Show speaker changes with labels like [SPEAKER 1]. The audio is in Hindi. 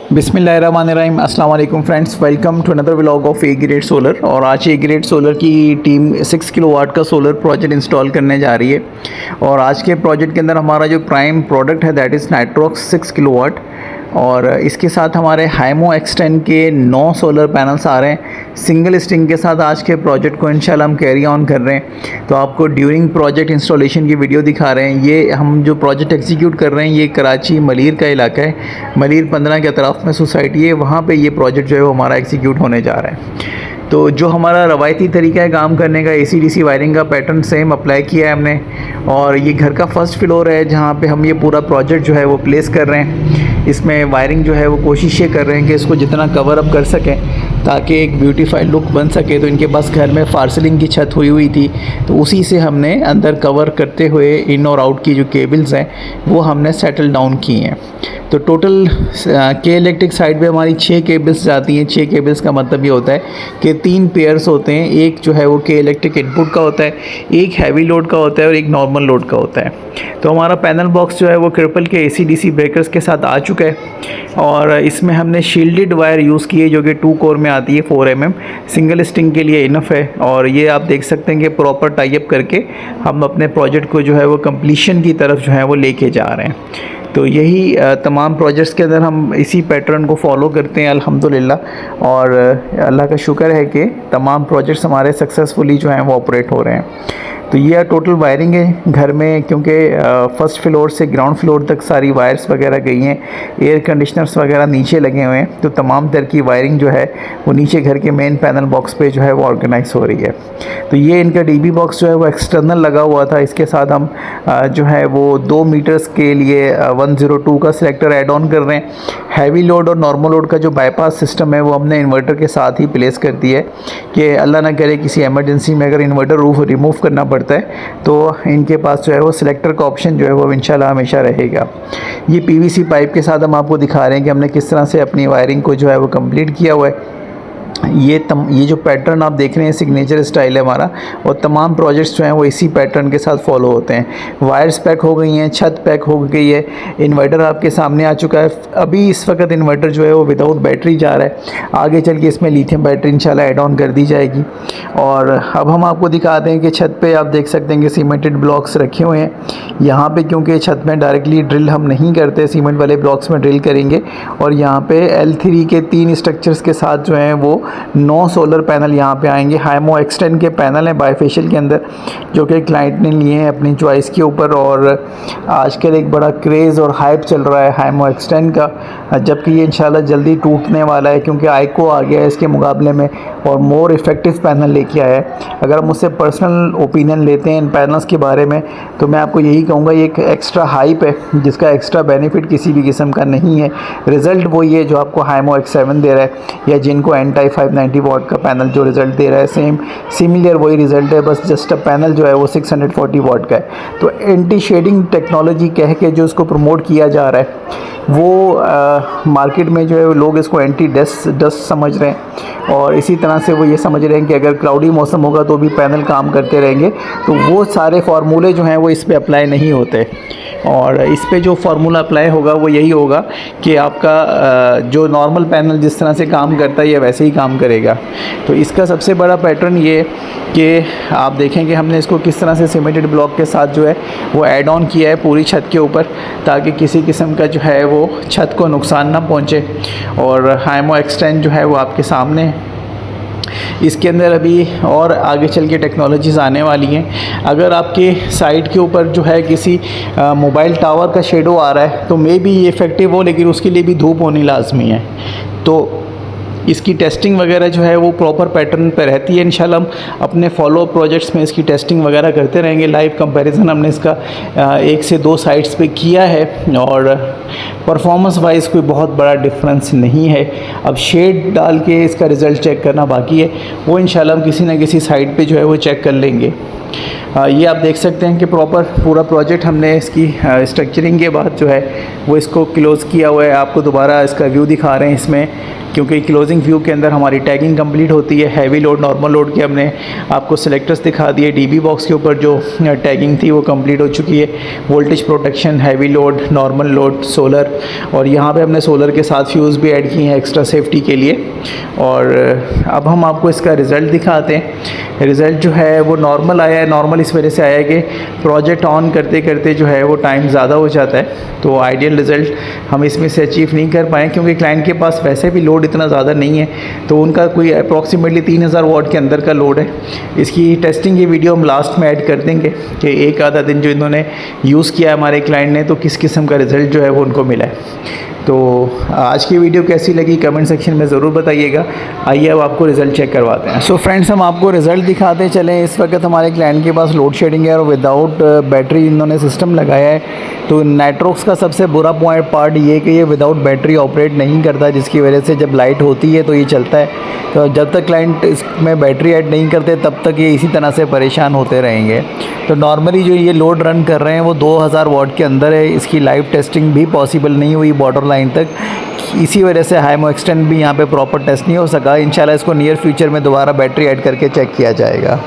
[SPEAKER 1] बिस्मिल्लाहिर्रहमानिर्रहीम अस्सलाम वालेकुम friends, welcome to another vlog of A grade solar. और आज ए ग्रेड सोलर की टीम 6 किलोवाट का सोलर प्रोजेक्ट इंस्टॉल करने जा रही है। और आज के प्रोजेक्ट के अंदर हमारा जो प्राइम प्रोडक्ट है दैट इज़ नाइट्रोक्स 6 किलोवाट, और इसके साथ हमारे हाइमो एक्सटेंड के 9 सोलर पैनल्स आ रहे हैं सिंगल स्ट्रिंग के साथ। आज के प्रोजेक्ट को इंशाल्लाह हम कैरी ऑन कर रहे हैं, तो आपको ड्यूरिंग प्रोजेक्ट इंस्टॉलेशन की वीडियो दिखा रहे हैं। ये हम जो प्रोजेक्ट एग्जीक्यूट कर रहे हैं ये कराची मलीर का इलाका है, मलीर 15 के अतराफ़ में सोसाइटी है, वहाँ पे ये प्रोजेक्ट जो है वो हमारा एग्जीक्यूट होने जा रहा है। तो जो हमारा रवायती तरीका है काम करने का, AC/DC वायरिंग का पैटर्न सेम अप्लाई किया है हमने। और ये घर का फर्स्ट फ्लोर है जहाँ पे हम ये पूरा प्रोजेक्ट जो है वो प्लेस कर रहे हैं। इसमें वायरिंग जो है वो कोशिश ये कर रहे हैं कि इसको जितना कवर अप कर सकें ताकि एक ब्यूटीफाइड लुक बन सके। तो इनके पास घर में फार्सिलिंग की छत हुई हुई थी, तो उसी से हमने अंदर कवर करते हुए इन और आउट की जो केबल्स हैं वो हमने सेटल डाउन की हैं। तो टोटल के इलेक्ट्रिक साइड पे हमारी 6 केबल्स जाती हैं। 6 केबल्स का मतलब ये होता है कि 3 पेयर्स होते हैं, एक जो है वो के इलेक्ट्रिक इनपुट का होता है, एक हैवी लोड का होता है और एक नॉर्मल लोड का होता है। तो हमारा पैनल बॉक्स जो है वो ट्रिपल के AC/DC ब्रेकर्स के साथ आ चुका है। और इसमें हमने शील्डेड वायर यूज़ की है जो कि 2 कोर में आती है 4 mm, सिंगल स्ट्रिंग के लिए इनफ है। और ये आप देख सकते हैं कि प्रॉपर टाई अप करके हम अपने प्रोजेक्ट को जो है वो कंप्लीशन की तरफ जो है वो लेके जा रहे हैं। तो यही तमाम प्रोजेक्ट्स के अंदर हम इसी पैटर्न को फॉलो करते हैं अल्हम्दुलिल्लाह। और अल्लाह का शुक्र है कि तमाम प्रोजेक्ट्स हमारे सक्सेसफुली जो हैं वो ऑपरेट हो रहे हैं। तो ये टोटल वायरिंग है घर में, क्योंकि फर्स्ट फ्लोर से ग्राउंड फ्लोर तक सारी वायर्स वगैरह गई हैं, एयर कंडीशनर्स वगैरह नीचे लगे हुए हैं। तो तमाम तरह की वायरिंग जो है वो नीचे घर के मेन पैनल बॉक्स पे जो है वो ऑर्गेनाइज हो रही है। तो ये इनका DB बॉक्स जो है वो एक्सटर्नल लगा हुआ था। इसके साथ हम जो है वो 2 मीटर्स के लिए 102 का सिलेक्टर ऐड ऑन कर रहे हैं। हैवी लोड और नॉर्मल लोड का जो बाईपास सिस्टम है वो हमने इन्वर्टर के साथ ही प्लेस कर दिया है कि अल्लाह ना करे किसी एमरजेंसी में अगर इन्वर्टर रिमूव करना पड़ता है तो इनके पास जो है वो सिलेक्टर का ऑप्शन जो है वो इंशाल्लाह हमेशा रहेगा। ये PVC पाइप के साथ हम आपको दिखा रहे हैं कि हमने किस तरह से अपनी वायरिंग को जो है वो कंप्लीट किया हुआ है। ये जो पैटर्न आप देख रहे हैं सिग्नेचर स्टाइल है हमारा, और तमाम प्रोजेक्ट्स जो हैं वो इसी पैटर्न के साथ फॉलो होते हैं। वायर्स पैक हो गई हैं, छत पैक हो गई है, इन्वर्टर आपके सामने आ चुका है। अभी इस वक्त इन्वर्टर जो है वो विदाउट बैटरी जा रहा है, आगे चल के इसमें लिथियम बैटरी इंशाल्लाह ऐड ऑन कर दी जाएगी। और अब हम आपको दिखाते हैं कि छत पे आप देख सकते हैं कि सीमेंटेड ब्लॉक्स रखे हुए हैं। यहाँ पे क्योंकि छत में डायरेक्टली ड्रिल हम नहीं करते, सीमेंट वाले ब्लॉक्स में ड्रिल करेंगे। और यहाँ पे L3 के 3 स्ट्रक्चर्स के साथ जो हैं वो 9 सोलर पैनल यहाँ पे आएंगे। हाइमो एक्सटेंड के पैनल हैं बाईफेशियल के अंदर, जो कि क्लाइंट ने लिए हैं अपनी चॉइस के ऊपर। और आजकल एक बड़ा क्रेज़ और हाइप चल रहा है हाइमो एक्सटेंड का, जबकि ये इंशाल्लाह जल्दी टूटने वाला है क्योंकि आइको आ गया है इसके मुकाबले में और मोर इफ़ेक्टिव पैनल लेके आया है। अगर हम मुझसे पर्सनल ओपिनियन लेते हैं इन पैनल्स के बारे में तो मैं आपको यही कहूँगा ये एक एक्स्ट्रा हाइप है जिसका एक्स्ट्रा बेनिफिट किसी भी किस्म का नहीं है। रिज़ल्ट वही है जो आपको हाइमो X7 दे रहा है, या जिनको N-type 590 वाट का पैनल जो रिज़ल्ट दे रहा है सिमिलर वही रिज़ल्ट है, बस जस्ट पैनल जो है वो 640 वाट का है। तो एंटी शेडिंग टेक्नोलॉजी कह के जो इसको प्रमोट किया जा रहा है वो मार्केट में जो है लोग इसको एंटी डस्ट समझ रहे हैं। और इसी तरह से वो ये समझ रहे हैं कि अगर क्लाउडी मौसम होगा तो भी पैनल काम करते रहेंगे। तो वो सारे फार्मूले जो हैं वो इस पे अप्लाई नहीं होते। और इस पे जो फार्मूला अप्लाई होगा वो यही होगा कि आपका जो नॉर्मल पैनल जिस तरह से काम करता है ये वैसे ही काम करेगा। तो इसका सबसे बड़ा पैटर्न ये कि आप देखें कि हमने इसको किस तरह से सीमेंटेड ब्लॉक के साथ जो है वो ऐड ऑन किया है पूरी छत के ऊपर, ताकि किसी किस्म का जो है वो छत को नुकसान ना पहुँचे। और हाइमो एक्सटेंड जो है वो आपके सामने है। इसके अंदर अभी और आगे चल के टेक्नोलॉजीज़ आने वाली हैं। अगर आपके साइड के ऊपर जो है किसी मोबाइल टावर का शेडो आ रहा है तो मे बी ये इफ़ेक्टिव हो, लेकिन उसके लिए भी धूप होनी लाजमी है। तो इसकी टेस्टिंग वगैरह जो है वो प्रॉपर पैटर्न पे रहती है। इंशाल्लाह हम अपने फॉलो प्रोजेक्ट्स में इसकी टेस्टिंग वगैरह करते रहेंगे। लाइव कंपैरिजन हमने इसका 1 से 2 साइट्स पे किया है और परफॉर्मेंस वाइज कोई बहुत बड़ा डिफरेंस नहीं है। अब शेड डाल के इसका रिज़ल्ट चेक करना बाकी है, वो इंशाल्लाह हम किसी न किसी साइट पे जो है वो चेक कर लेंगे। ये आप देख सकते हैं कि प्रॉपर पूरा प्रोजेक्ट हमने इसकी स्ट्रक्चरिंग के बाद जो है वो इसको क्लोज़ किया हुआ है। आपको दोबारा इसका व्यू दिखा रहे हैं इसमें क्योंकि क्लोजिंग व्यू के अंदर हमारी टैगिंग कंप्लीट होती है। हैवी लोड, नॉर्मल लोड के हमने आपको सिलेक्टर्स दिखा दिए। डीबी बॉक्स के ऊपर जो टैगिंग थी वो कंप्लीट हो चुकी है। Voltage protection, heavy load, normal load, solar, और यहाँ पे हमने सोलर के साथ फ्यूज़ भी ऐड किए हैं एक्स्ट्रा सेफ्टी के लिए। और अब हम आपको इसका रिज़ल्ट दिखाते हैं। रिज़ल्ट जो है वो नॉर्मल आया है। नॉर्मल इस वजह से आया है कि प्रोजेक्ट ऑन करते करते जो है वो टाइम ज़्यादा हो जाता है, तो आइडियल रिज़ल्ट हम इसमें से अचीव नहीं कर पाए, क्योंकि क्लाइंट के पास वैसे भी लोड इतना ज़्यादा नहीं है। तो उनका कोई अप्रॉक्सीमेटली 3000 वाट के अंदर का लोड है। इसकी टेस्टिंग की वीडियो हम लास्ट में ऐड कर देंगे कि एक आधा दिन जो इन्होंने यूज़ किया है हमारे क्लाइंट ने, तो किस किस्म का रिज़ल्ट जो है वो उनको मिला है। तो आज की वीडियो कैसी लगी कमेंट सेक्शन में ज़रूर बताइएगा। आइए अब आपको रिज़ल्ट चेक करवाते हैं। सो फ्रेंड्स, हम आपको रिज़ल्ट दिखाते चलें। इस वक्त हमारे क्लाइंट के पास लोड शेडिंग है और विदाउट बैटरी इन्होंने सिस्टम लगाया है। तो नाइट्रोक्स का सबसे बुरा पार्ट ये कि ये विदाउट बैटरी ऑपरेट नहीं करता, जिसकी वजह से जब लाइट होती है तो ये चलता है। तो जब तक क्लाइंट इसमें बैटरी ऐड नहीं करते तब तक ये इसी तरह से परेशान होते रहेंगे। तो नॉर्मली जो ये लोड रन कर रहे हैं वो 2000 वाट के अंदर है। इसकी लाइव टेस्टिंग भी पॉसिबल नहीं हुई बॉर्डर लाइन तक, इसी वजह से हाइमो एक्सटेंड भी यहाँ पे प्रॉपर टेस्ट नहीं हो सका। इंशाल्लाह इसको नियर फ्यूचर में दोबारा बैटरी ऐड करके चेक किया जाएगा।